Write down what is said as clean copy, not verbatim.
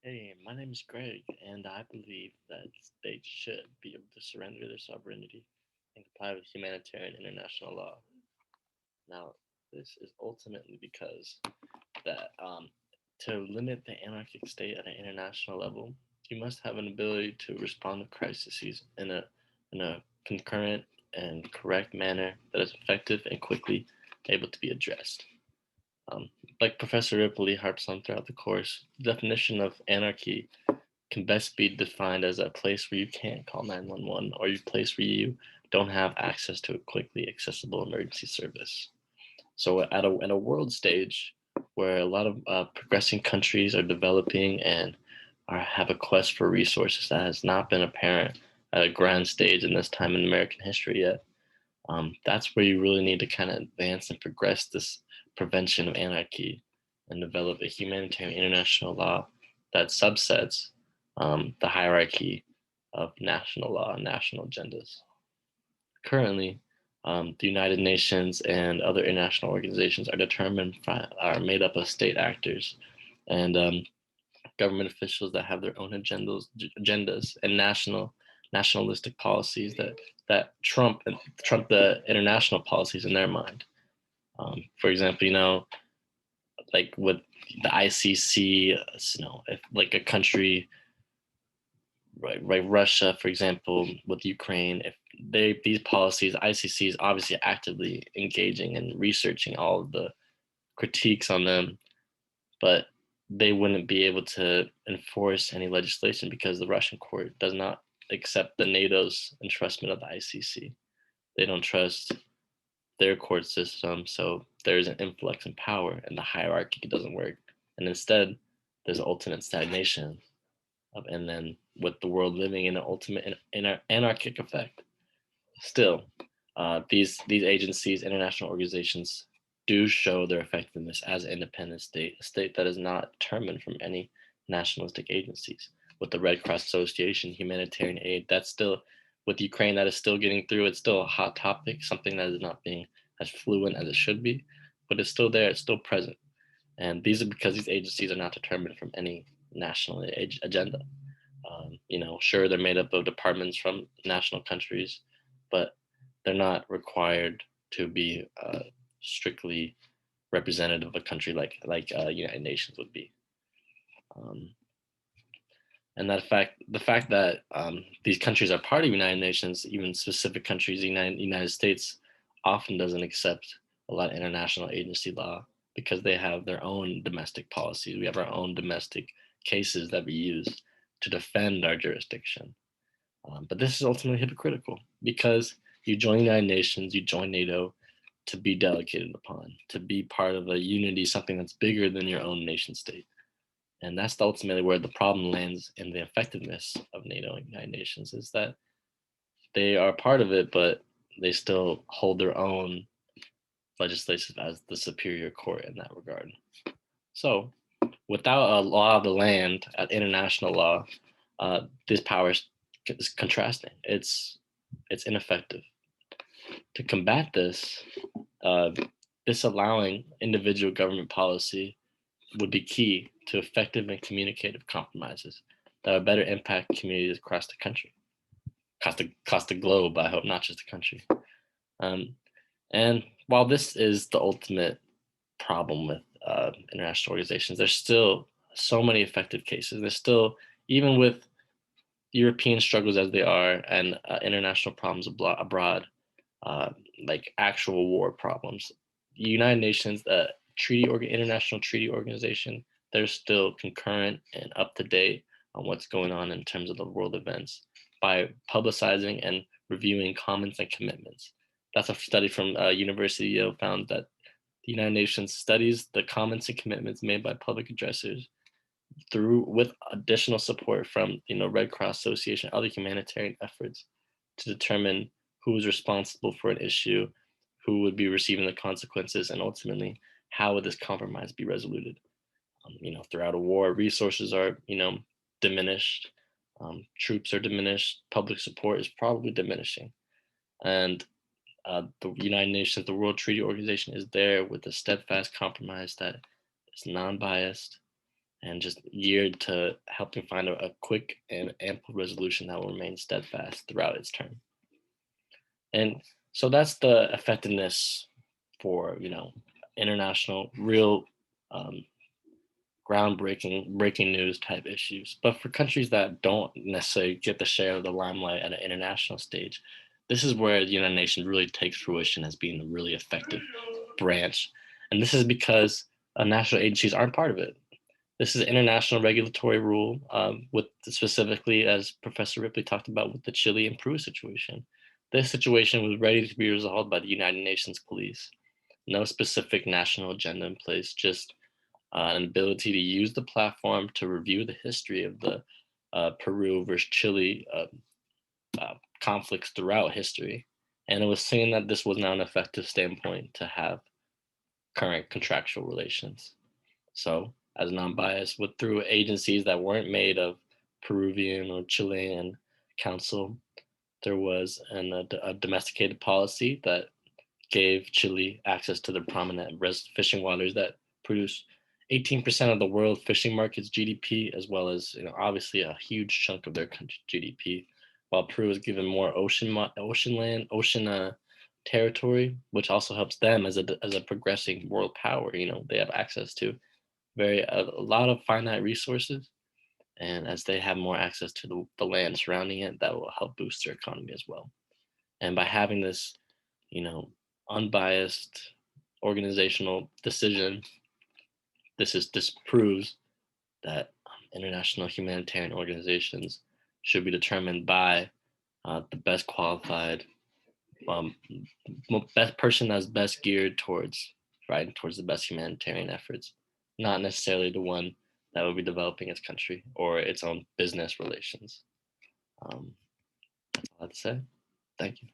Hey, my name is Greg, and I believe that states should be able to surrender their sovereignty and comply with humanitarian international law. Now, this is ultimately because that to limit the anarchic state at an international level, you must have an ability to respond to crises in a concurrent and correct manner that is effective and quickly able to be addressed. Um, like Professor Ripley harps on throughout the course, the definition of anarchy can best be defined as a place where you can't call 911 or a place where you don't have access to a quickly accessible emergency service. So at a world stage where a lot of progressing countries are developing and have a quest for resources that has not been apparent at a grand stage in this time in American history yet, that's where you really need to kind of advance and progress this prevention of anarchy and develop a humanitarian international law that subsets the hierarchy of national law and national agendas. Currently, the United Nations and other international organizations are made up of state actors and government officials that have their own agendas and nationalistic policies that trump the international policies in their mind. For example, like with the ICC, if like a country, right, Russia, for example, with Ukraine, if these policies, ICC is obviously actively engaging and researching all of the critiques on them, but they wouldn't be able to enforce any legislation because the Russian court does not accept the NATO's entrustment of the ICC. They don't trust their court system, so there's an influx in power, and the hierarchy doesn't work. And instead, there's ultimate stagnation and then with the world living in an ultimate anarchic effect. Still, these agencies, international organizations, do show their effectiveness as an independent state, a state that is not determined from any nationalistic agencies. With the Red Cross Association, humanitarian aid, that's still with Ukraine, that is still getting through. It's still a hot topic, something that is not being as fluent as it should be, but it's still there. It's still present, and these are because these agencies are not determined from any national agenda. Sure, they're made up of departments from national countries, but they're not required to be strictly representative of a country like United Nations would be. Um, and the fact that these countries are part of United Nations, even specific countries, the United States, often doesn't accept a lot of international agency law because they have their own domestic policies. We have our own domestic cases that we use to defend our jurisdiction. But this is ultimately hypocritical because you join the United Nations, you join NATO to be delegated upon, to be part of a unity, something that's bigger than your own nation state. And that's ultimately where the problem lands in the effectiveness of NATO and United Nations is that they are part of it, but they still hold their own legislation as the superior court in that regard. So, without a law of the land at international law, this power is contrasting. It's ineffective. To combat this, uh, disallowing individual government policy would be key to effective and communicative compromises that would better impact communities across the country, across the globe. I hope not just the country. Um, and while this is the ultimate problem with international organizations, there's still so many effective cases. There's still, even with European struggles as they are and international problems abroad, uh, like actual war problems. The United Nations, the international treaty organization, they're still concurrent and up to date on what's going on in terms of the world events by publicizing and reviewing comments and commitments. That's a study from University of Yale found that the United Nations studies the comments and commitments made by public addressors through with additional support from Red Cross Association, other humanitarian efforts to determine who is responsible for an issue, who would be receiving the consequences, and ultimately how would this compromise be resoluted. Throughout a war, resources are diminished, troops are diminished, public support is probably diminishing, and the United Nations, the World Treaty Organization, is there with a steadfast compromise that is non-biased and just geared to helping find a quick and ample resolution that will remain steadfast throughout its term. And so that's the effectiveness for, international, real, um, groundbreaking, breaking news type issues. But for countries that don't necessarily get the share of the limelight at an international stage, this is where the United Nations really takes fruition as being a really effective branch. And this is because national agencies aren't part of it. This is international regulatory rule, with specifically, as Professor Ripley talked about, with the Chile and Peru situation. This situation was ready to be resolved by the United Nations police. No specific national agenda in place, just an ability to use the platform to review the history of the Peru versus Chile conflicts throughout history. And it was seen that this was not an effective standpoint to have current contractual relations. So, as non-biased, with through agencies that weren't made of Peruvian or Chilean counsel, there was a domesticated policy that gave Chile access to the prominent fishing waters that produce 18% of the world fishing market's GDP, as well as obviously a huge chunk of their country's GDP. While Peru is given more ocean land, ocean territory, which also helps them as a progressing world power. They have access to a lot of finite resources, and as they have more access to the land surrounding it, that will help boost their economy as well. And by having this, you know, unbiased organizational decision, this proves that international humanitarian organizations should be determined by the best qualified, um, best person that's best geared towards towards the best humanitarian efforts, not necessarily the one that will be developing its country or its own business relations. That's all I have to say. Thank you.